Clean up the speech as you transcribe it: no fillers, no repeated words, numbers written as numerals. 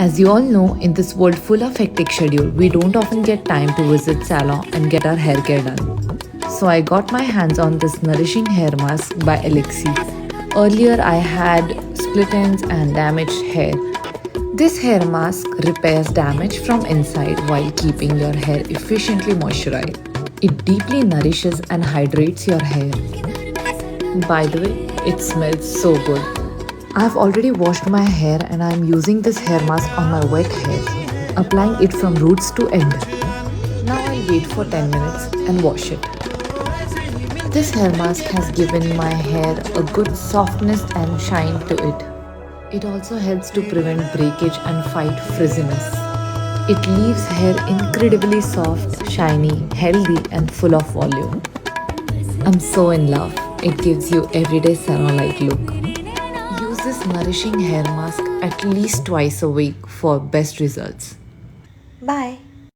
As you all know, in this world full of hectic schedule, we don't often get time to visit salon and get our hair care done. So I got my hands on this nourishing hair mask by Ellixee. Earlier I had split ends and damaged hair. This hair mask repairs damage from inside while keeping your hair efficiently moisturized. It deeply nourishes and hydrates your hair. By the way, it smells so good. I've already washed my hair and I'm using this hair mask on my wet hair, applying it from roots to end. Now I'll wait for 10 minutes and wash it. This hair mask has given my hair a good softness and shine to it. It also helps to prevent breakage and fight frizziness. It leaves hair incredibly soft, shiny, healthy and full of volume. I'm so in love. It gives you everyday salon-like look. Use this nourishing hair mask at least twice a week for best results. Bye.